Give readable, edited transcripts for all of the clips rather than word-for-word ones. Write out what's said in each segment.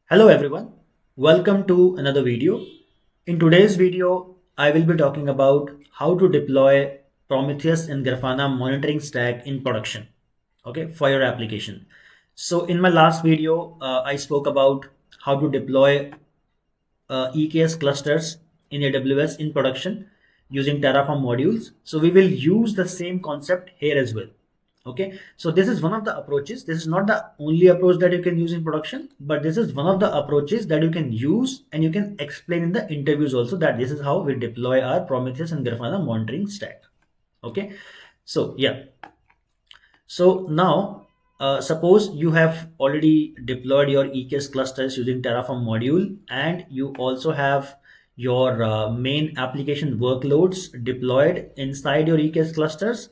Hello everyone, welcome to another video. In today's video, I will be talking about how to deploy Prometheus and Grafana monitoring stack in production, okay, for your application. So in my last video, I spoke about how to deploy EKS clusters in AWS in production using Terraform modules. So we will use the same concept here as well. Okay, so this is one of the approaches. This is not the only approach that you can use in production, but this is one of the approaches that you can use and you can explain in the interviews also, that this is how we deploy our Prometheus and Grafana monitoring stack. Okay, so yeah, so now suppose you have already deployed your EKS clusters using Terraform module, and you also have your main application workloads deployed inside your EKS clusters.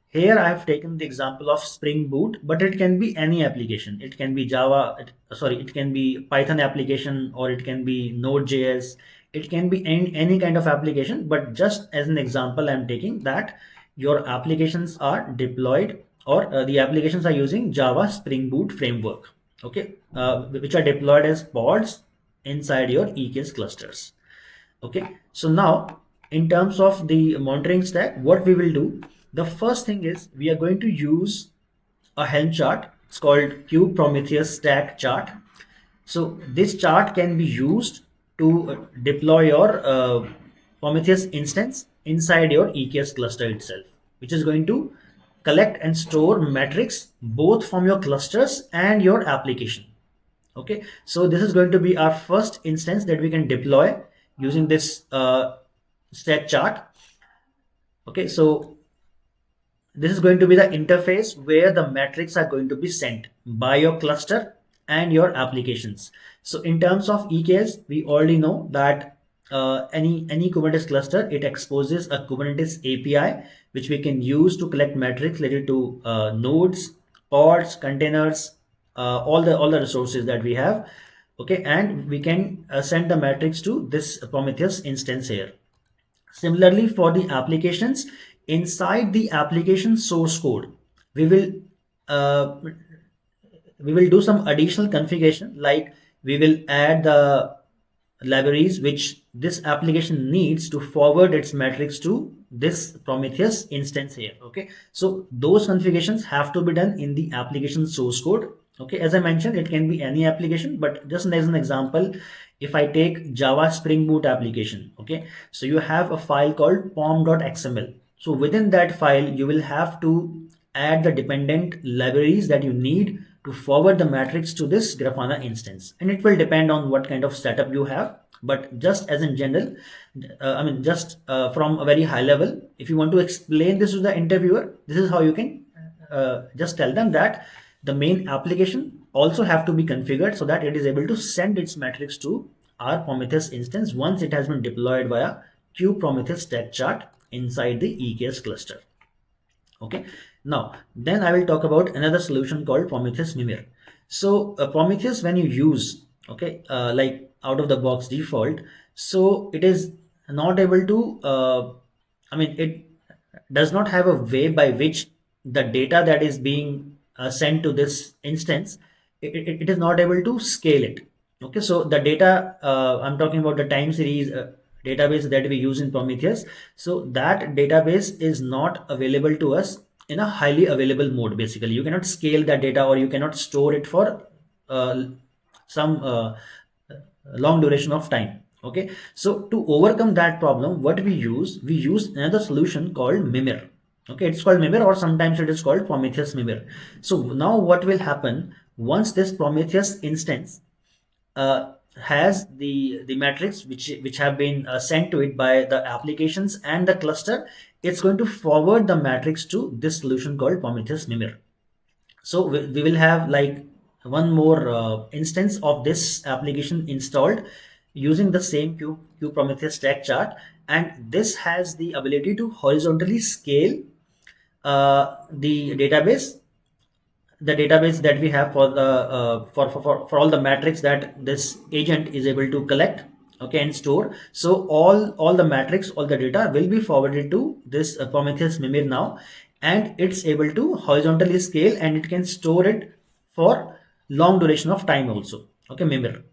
Here I have taken the example of Spring Boot, but it can be any application. It can be it can be Python application, or it can be Node.js. It can be any kind of application, but just as an example, I'm taking that your applications are deployed, or the applications are using Java Spring Boot framework, okay, which are deployed as pods inside your EKS clusters. Okay, so now in terms of the monitoring stack, what we will do, the first thing is we are going to use a Helm chart. It's called kube-prometheus-stack chart. So this chart can be used to deploy your Prometheus instance inside your EKS cluster itself, which is going to collect and store metrics both from your clusters and your application. Okay, so this is going to be our first instance that we can deploy using this stack chart. Okay, so this is going to be the interface where the metrics are going to be sent by your cluster and your applications. So in terms of EKS, we already know that any Kubernetes cluster, it exposes a Kubernetes API, which we can use to collect metrics related to nodes, pods, containers, all the resources that we have. Okay, and we can send the metrics to this Prometheus instance here. Similarly, for the applications, inside the application source code, we will uh, we will do some additional configuration, like we will add the libraries which this application needs to forward its metrics to this Prometheus instance here. Okay, so those configurations have to be done in the application source code. Okay, as I mentioned, it can be any application, but just as an example, if I take Java Spring Boot application, okay, so you have a file called pom.xml. So within that file, you will have to add the dependent libraries that you need to forward the metrics to this Grafana instance, and it will depend on what kind of setup you have. But just as in general, from a very high level, if you want to explain this to the interviewer, this is how you can just tell them that the main application also have to be configured so that it is able to send its metrics to our Prometheus instance once it has been deployed via kube-prometheus stack chart inside the EKS cluster. Okay, now then I will talk about another solution called Prometheus Mimir. So Prometheus, when you use, okay, like out of the box default, so it is not able to it does not have a way by which the data that is being sent to this instance, it is not able to scale it. Okay, so the data, I'm talking about the time series database that we use in Prometheus. So that database is not available to us in a highly available mode. Basically, you cannot scale that data, or you cannot store it for some long duration of time. Okay, so to overcome that problem, what we use another solution called Mimir. Okay, it's called Mimir, or sometimes it is called Prometheus Mimir. So now what will happen once this Prometheus instance has the metrics which have been sent to it by the applications and the cluster, it's going to forward the metrics to this solution called Prometheus Mimir. So we will have like one more instance of this application installed using the same kube-prometheus stack chart, and this has the ability to horizontally scale the database that we have for the for all the metrics that this agent is able to collect, okay, and store. So all the metrics, all the data will be forwarded to this Prometheus Mimir now, and it's able to horizontally scale, and it can store it for long duration of time also. Okay, Mimir.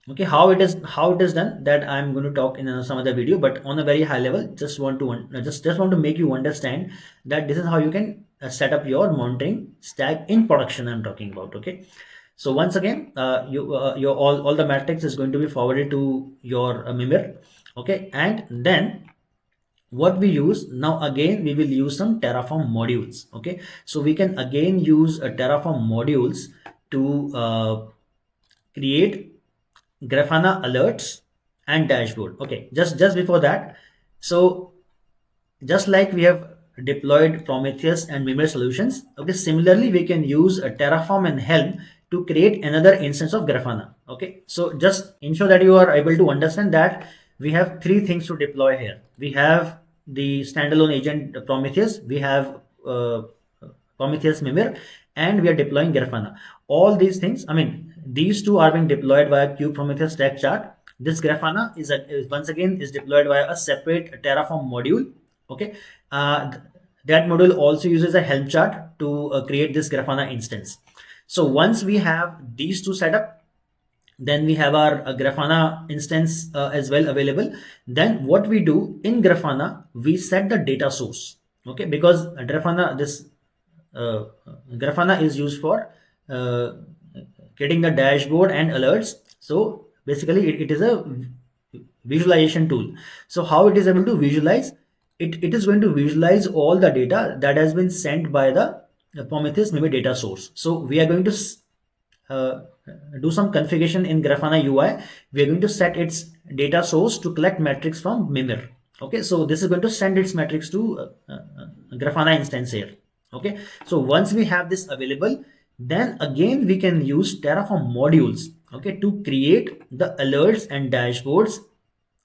Okay, how it is done, that I'm going to talk in some other video, but on a very high level, just want to just want to make you understand that this is how you can set up your monitoring stack in production I'm talking about. Okay, so once again, your all the metrics is going to be forwarded to your Mimir. Okay, and then what we use now, again we will use some Terraform modules. Okay, so we can again use Terraform modules to create Grafana alerts and dashboard. Okay, just before that, so just like we have deployed Prometheus and Mimir solutions, okay, similarly we can use a Terraform and Helm to create another instance of Grafana. Okay, so just ensure that you are able to understand that we have three things to deploy here. We have the standalone agent Prometheus, we have Prometheus Mimir, and we are deploying Grafana. All these things, I mean, these two are being deployed via kube-prometheus-stack chart. This Grafana is once again is deployed via a separate Terraform module. Okay, that module also uses a Helm chart to create this Grafana instance. So once we have these two set up, then we have our Grafana instance as well available. Then what we do in Grafana, we set the data source. Okay, because Grafana is used for uh, getting the dashboard and alerts. So basically it is a visualization tool. So how it is able to visualize it? It is going to visualize all the data that has been sent by the Prometheus Mimir data source. So we are going to uh, do some configuration in Grafana UI. We are going to set its data source to collect metrics from Mimir. Okay, so this is going to send its metrics to Grafana instance here. Okay, so once we have this available, then again we can use Terraform modules, okay, to create the alerts and dashboards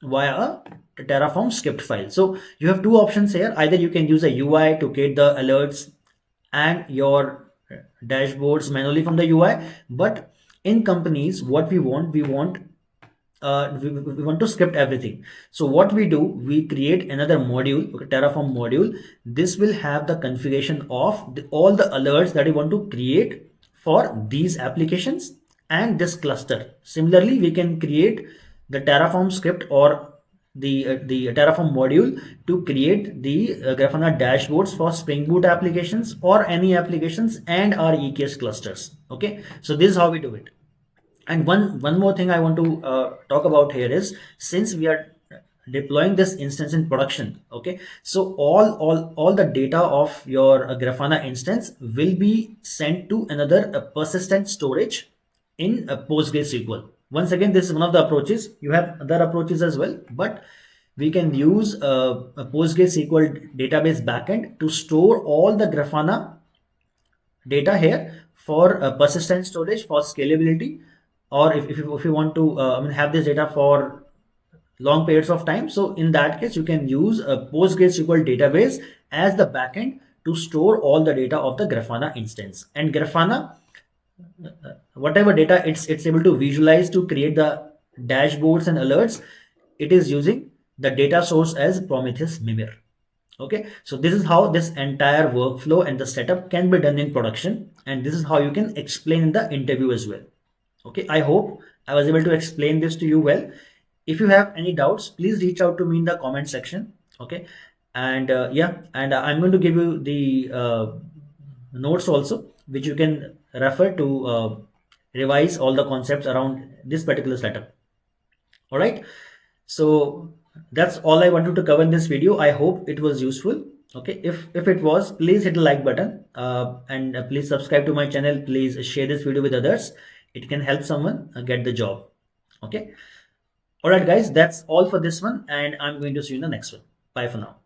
via a Terraform script file. So you have two options here. Either you can use a UI to create the alerts and your dashboards manually from the UI, but in companies, what we want, we want to script everything. So what we do, we create another module, okay, Terraform module. This will have the configuration of all the alerts that we want to create for these applications and this cluster. Similarly, we can create the Terraform script or the Terraform module to create the Grafana dashboards for Spring Boot applications or any applications and our EKS clusters. Okay, so this is how we do it. And one more thing I want to talk about here is, since we are deploying this instance in production, okay, so all the data of your Grafana instance will be sent to another persistent storage in PostgreSQL. Once again, this is one of the approaches. You have other approaches as well, but we can use a PostgreSQL database backend to store all the Grafana data here for persistent storage, for scalability, or if you want to I mean, have this data for long periods of time. So in that case, you can use a PostgreSQL database as the backend to store all the data of the Grafana instance. And Grafana, whatever data it's able to visualize to create the dashboards and alerts, it is using the data source as Prometheus Mimir. Okay, so this is how this entire workflow and the setup can be done in production, and this is how you can explain in the interview as well. Okay, I hope I was able to explain this to you well. If you have any doubts, please reach out to me in the comment section. Okay, and yeah, and I'm going to give you the notes also, which you can refer to revise all the concepts around this particular setup. All right, so that's all I wanted to cover in this video. I hope it was useful. Okay, if it was, please hit the like button and please subscribe to my channel. Please share this video with others. It can help someone get the job. Okay, all right guys, that's all for this one, and I'm going to see you in the next one. Bye for now.